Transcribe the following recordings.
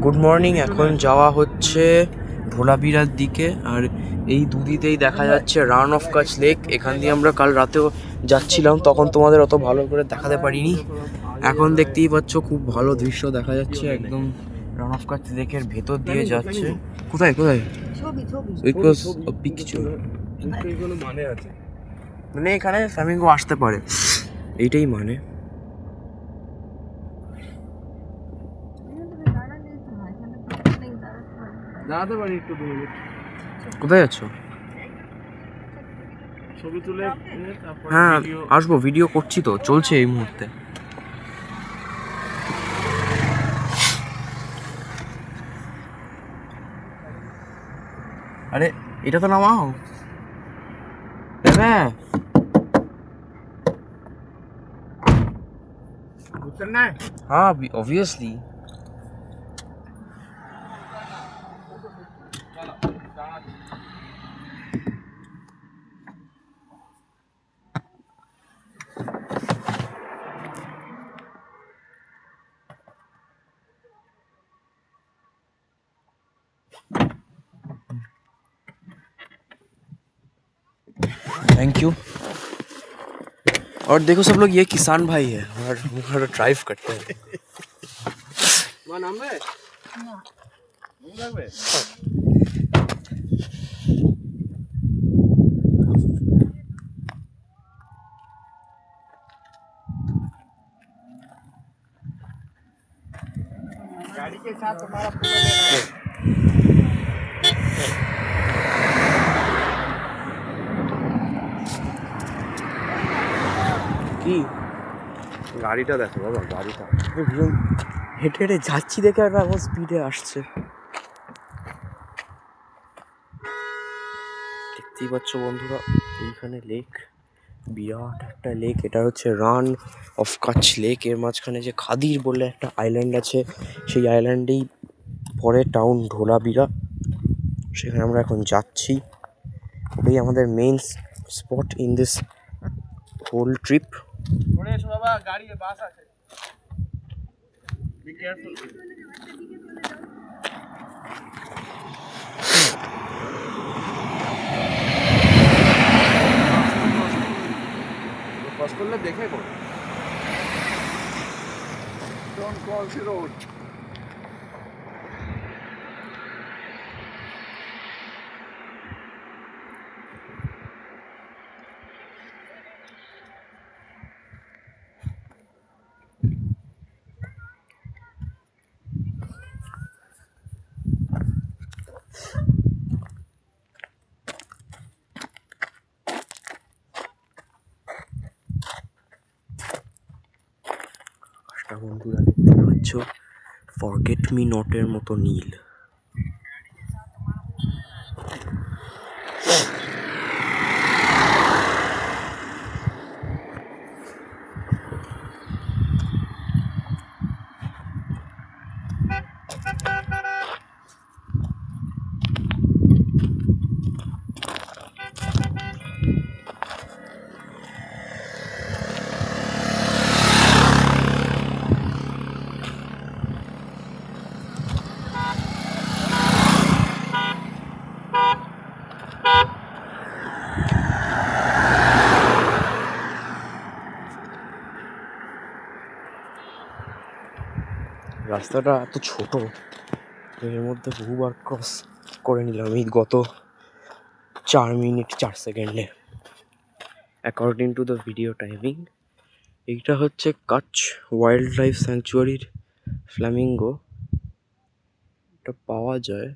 Good morning. এখন যাওয়া হচ্ছে ধোলাবিরার দিকে, আর এই দুদিকেই দেখা যাচ্ছে রান অফ কাচ লেক। এখান দিয়ে আমরা কাল রাতেও যাচ্ছিলাম, তখন তোমাদের অত ভালো করে দেখাতে পারিনি। এখন দেখতেই পাচ্ছ খুব ভালো দৃশ্য দেখা যাচ্ছে, একদম রান অফ কাচ লেকের ভেতর দিয়ে যাচ্ছে। কোথায় কোথায় পিকচার মানে আছে, মানে এখানে ফ্ল্যামিঙ্গো আসতে পারে, এইটাই মানে। দাঁড়াতে পারি একটু 2 মিনিট। কোথায় যাচ্ছ? ছবি তুলে হ্যাঁ আসবো, ভিডিও করছি তো, চলছে এই মুহূর্তে। আরে এটা তো নামাও হ্যাঁ। हाँ ऑब्वियसली। Thank you. और देखो सब लोग, ये किसान भाई है और ड्राइव करते हैं। गाड़ी के साथ हमारा কি গাড়িটা দেখো বাবা, গাড়িটা ভীষণ হেঁটে হেঁটে যাচ্ছি দেখে আর এখন স্পিডে আসছে। দেখতেই পাচ্ছ বন্ধুরা, এইখানে লেক, বিরাট একটা লেক। এটা হচ্ছে রান অফ কাচ লেক। এর মাঝখানে যে খাদির বলে একটা আইল্যান্ড আছে, সেই আইল্যান্ডেই পরে টাউন ধোলাবিরা। সেখানে আমরা এখন যাচ্ছি, ওটাই আমাদের main spot in this whole trip. বাবা গাড়ি বাস আছে, বি কেয়ারফুল। পাস করলে দেখে করো। Don't cross the road. বন্ধুরা দেখতে পাচ্ছ ফরগেট মি নটের মতো নীল। রাস্তাটা এত ছোট, এর মধ্যে বহুবার ক্রস করে নিলাম এই গত 4 মিনিট 4 সেকেন্ডে, according to the video timing. এইটা হচ্ছে কাচ ওয়াইল্ড লাইফ স্যাংচুয়ারির ফ্ল্যামিঙ্গো। এটা পাওয়া যায়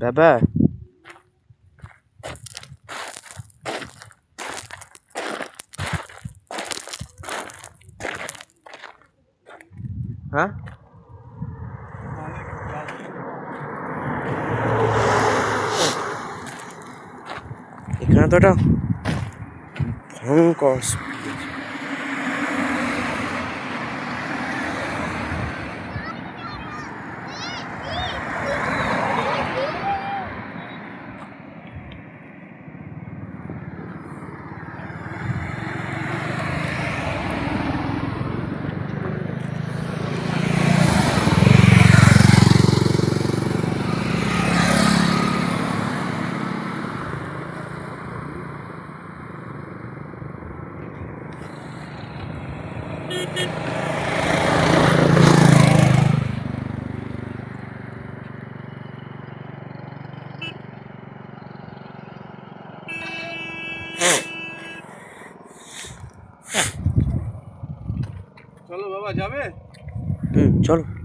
বাবা। হ্যাঁ এখানে তো একটা ভয়ঙ্কর চলো বাবা, যাবে? চলো।